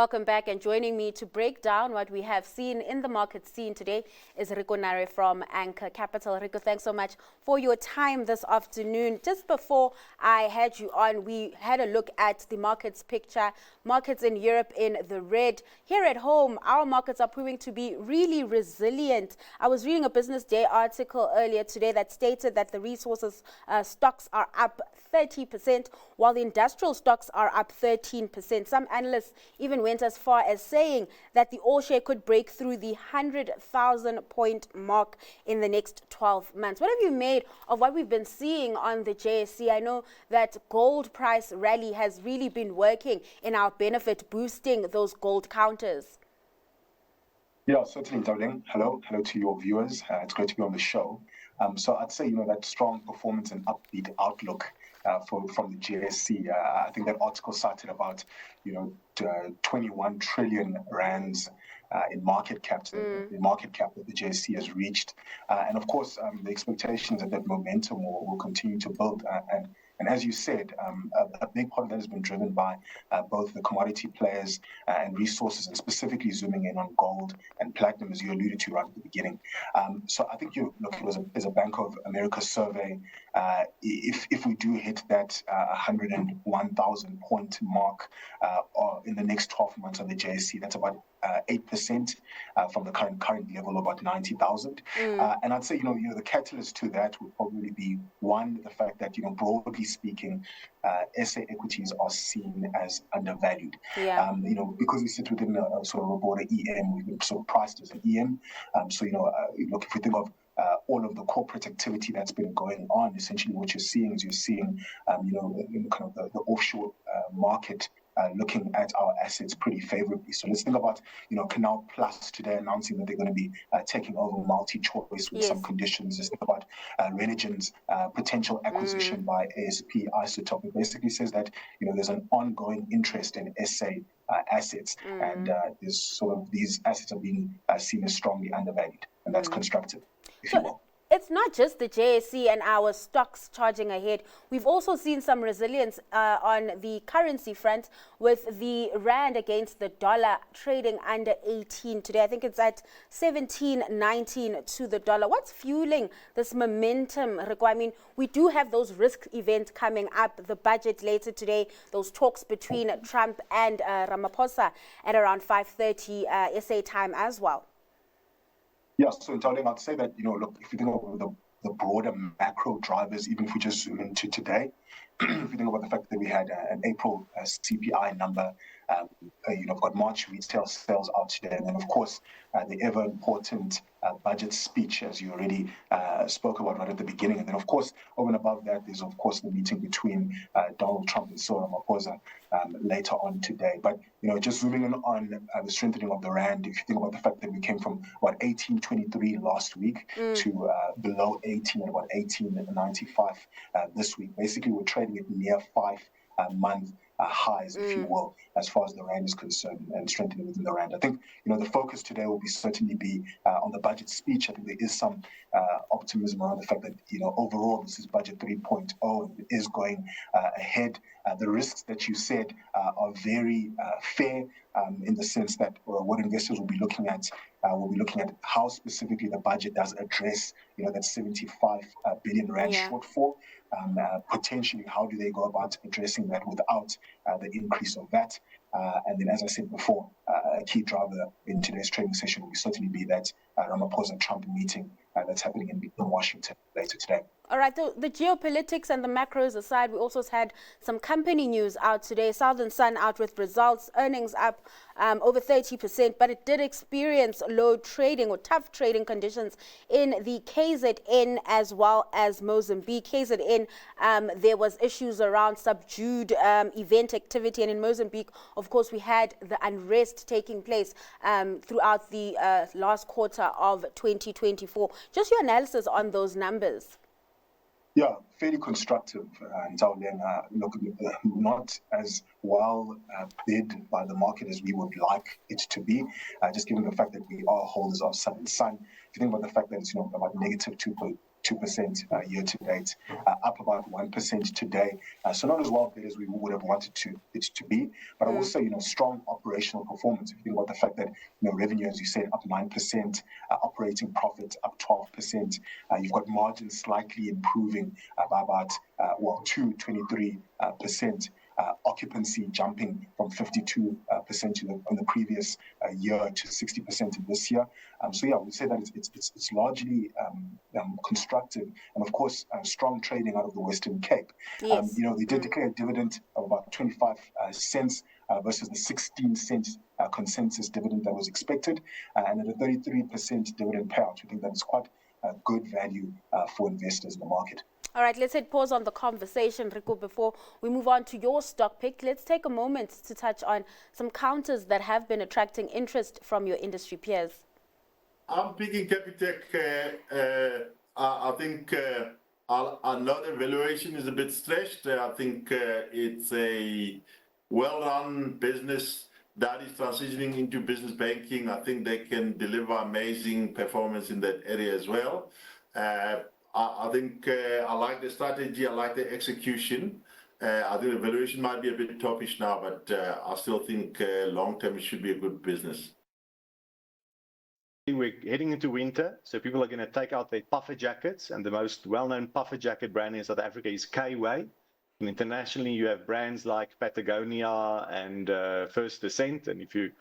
Welcome back, and joining me to break down what we have seen in the market scene today is Reko Nare from Anchor Capital. Reko, thanks so much for your time this afternoon. Just before I had you on, we had a look at the markets picture. Markets in Europe in the red. Here at home, our markets are proving to be really resilient. I was reading a Business Day article earlier today that stated that the resources stocks are up 30%, while the industrial stocks are up 13%. Some analysts even went as far as saying that the all share could break through the 100,000 point mark in the next 12 months. What have you made of what we've been seeing on the JSE? I know that gold price rally has really been working in our benefit, boosting those gold counters. Yeah, certainly, darling. Hello to your viewers. It's great to be on the show. So I'd say, that strong performance and upbeat outlook from the JSE. I think that article cited about, 21 trillion rands in market cap, the market cap that the JSE has reached. And of course, the expectations that momentum will continue to build. And as you said, a big part of that has been driven by both the commodity players and resources, and specifically zooming in on gold and platinum, as you alluded to right at the beginning. So I think it was a Bank of America survey. If we do hit that 101,000 point mark in the next 12 months on the JSE, that's about 8% from the current level of about 90,000. And I'd say, the catalyst to that would probably be, one, the fact that, broadly speaking, SA equities are seen as undervalued. Yeah. Because we sit within a sort of a broader EM, we've been sort of priced as an EM. So, look, if we think of all of the corporate activity that's been going on, essentially what you're seeing is in kind of the offshore market looking at our assets pretty favorably. So let's think about, Canal Plus today announcing that they're going to be taking over multi-choice with some conditions. Let's think about Renergen's potential acquisition by ASP Isotope. It basically says that, there's an ongoing interest in SA assets, and there's sort of these assets are being seen as strongly undervalued, and that's constructive, if you will. It's not just the JSE and our stocks charging ahead. We've also seen some resilience on the currency front, with the rand against the dollar trading under 18 today. I think it's at 17.19 to the dollar. What's fueling this momentum, Reko? I mean, we do have those risk events coming up, the budget later today, those talks between Trump and Ramaphosa at around 5:30 SA time as well. Yeah, so darling, I'd say that, look, if you think of the broader macro drivers, even if we just zoom into today, if you think about the fact that we had an April CPI number, I've got March retail sales out today, and then, of course, the ever important budget speech, as you already spoke about right at the beginning. And then, of course, over and above that, there's, of course, the meeting between Donald Trump and Cyril Ramaphosa later on today. But, just zooming in on the strengthening of the rand, if you think about the fact that we came from about 18.23 last week to below 18 at about 18.95 this week. Basically, we're trading at near 5-month highs, if you will, as far as the rand is concerned, and strengthening within the rand. I think, the focus today will certainly be on the budget speech. I think there is some optimism around the fact that, overall, this is budget 3.0 and is going ahead. The risks that you said are very fair, in the sense that what investors will be looking at how specifically the budget does address, that 75 billion rand shortfall. Potentially, how do they go about addressing that without the increase of that? And then, as I said before, a key driver in today's trading session will certainly be that Ramaphosa-Trump meeting that's happening in Washington later today. All right, the geopolitics and the macros aside, we also had some company news out today. Southern Sun out with results, earnings up over 30%, but it did experience low trading or tough trading conditions in the KZN as well as Mozambique. KZN, there was issues around subdued event activity, and in Mozambique, of course, we had the unrest taking place throughout the last quarter of 2024. Just your analysis on those numbers. Yeah, fairly constructive, look, not as well bid by the market as we would like it to be, just given the fact that we are holders of Southern Sun. If you think about the fact that it's about negative 2% year to date, up about 1% today. So not as well bid as we would have wanted it to be, but also, strong operational performance. If you think about the fact that, revenue, as you said, up 9%, operating profit up 12%. You've got margins slightly improving by about, to 23%. Occupancy jumping from 52% on the previous year to 60% in this year. So yeah, we'd say that it's largely constructive, and of course, strong trading out of the Western Cape. Yes. They did declare a dividend of about 25 cents versus the 16 cents consensus dividend that was expected, and at a 33% dividend payout. We think that is quite good value for investors in the market. All right, let's hit pause on the conversation, Reko, before we move on to your stock pick. Let's take a moment to touch on some counters that have been attracting interest from your industry peers. I'm picking Capitec. I think I know the valuation is a bit stretched. I think it's a well-run business that is transitioning into business banking. I think they can deliver amazing performance in that area as well. I think I like the strategy, I like the execution. I think the valuation might be a bit toppish now, but I still think long-term it should be a good business. We're heading into winter, so people are going to take out their puffer jackets, and the most well-known puffer jacket brand in South Africa is K-Way. And internationally, you have brands like Patagonia and First Descent, and if you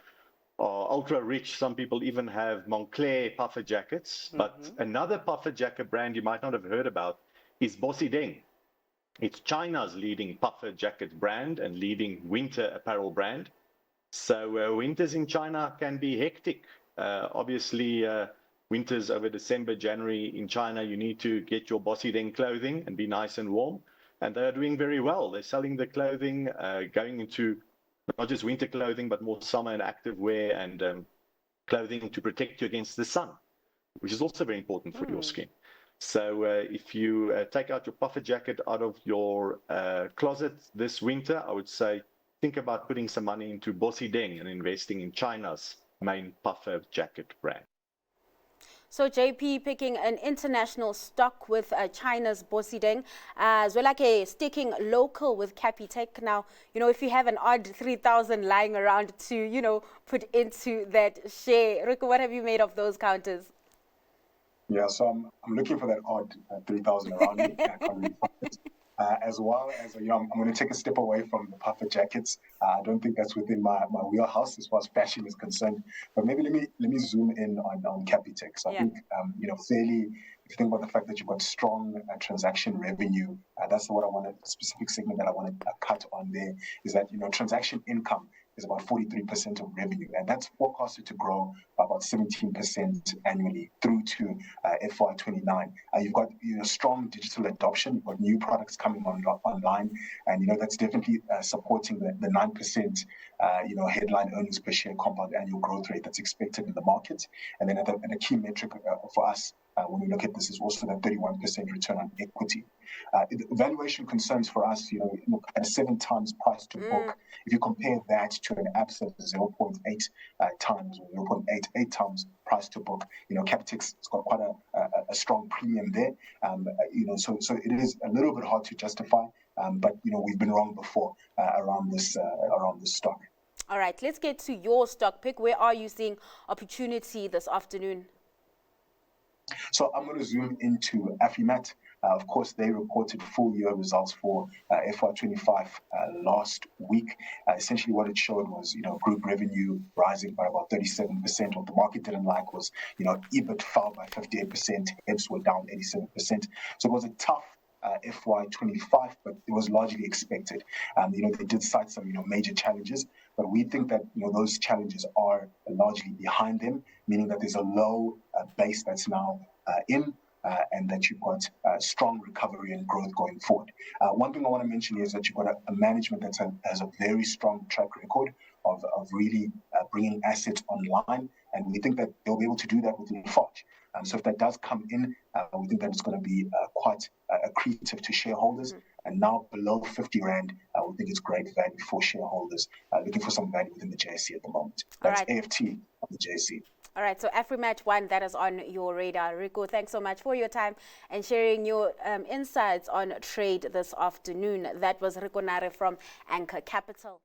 are ultra rich, some people even have Moncler puffer jackets. But another puffer jacket brand you might not have heard about is Bossy Deng. It's China's leading puffer jacket brand and leading winter apparel brand. So winters in China can be hectic. Obviously, winters over December, January in China, you need to get your Bossy Deng clothing and be nice and warm. And they are doing very well. They're selling the clothing, going into not just winter clothing, but more summer and active wear and clothing to protect you against the sun, which is also very important for your skin. So if you take out your puffer jacket out of your closet this winter, I would say think about putting some money into Bossy Deng and investing in China's main puffer jacket brand. So JP picking an international stock with China's Bossy Deng, as well like sticking local with Capitec. Now, if you have an odd 3,000 lying around to, put into that share. Reko, what have you made of those counters? Yeah, so I'm looking for that odd 3,000 around me. As well as, I'm going to take a step away from the puffer jackets. I don't think that's within my wheelhouse as far as fashion is concerned. But maybe let me zoom in on Capitec. So I think, fairly, if you think about the fact that you've got strong transaction revenue, that's what I want to, specific segment that I want to cut on there, is that, transaction income is about 43% of revenue, and that's forecasted to grow by about 17% annually through to FY29. You've got strong digital adoption, you've got new products coming online, and that's definitely supporting the 9% headline earnings per share compound annual growth rate that's expected in the market. And then a key metric for us when we look at this is also that 31% return on equity. Valuation concerns for us, at 7 times price to book. If you compare that to an absolute 0.8 times or 0.88 times price to book, Capitec's got quite a strong premium there. So it is a little bit hard to justify, but we've been wrong before around this stock. All right, let's get to your stock pick. Where are you seeing opportunity this afternoon? So I'm going to zoom into Afrimat. Of course, they reported full year results for FY25 last week. Essentially, what it showed was, group revenue rising by about 37%. What the market didn't like was, EBIT fell by 58%, EPS were down 87%. So it was a tough FY25, but it was largely expected. They did cite some, major challenges, but we think that, those challenges are largely behind them, meaning that there's a low base that's now and that you've got strong recovery and growth going forward. One thing I want to mention here is that you've got a management that has a very strong track record of really bringing assets online, and we think that they'll be able to do that within Lafarge. So if that does come in, we think that it's going to be quite accretive to shareholders. And now below 50 Rand, we think it's great value for shareholders looking for some value within the JSE at the moment. That's AFT of the JSE. All right, so Afrimat 1, that is on your radar. Reko, thanks so much for your time and sharing your insights on trade this afternoon. That was Reko Nare from Anchor Capital.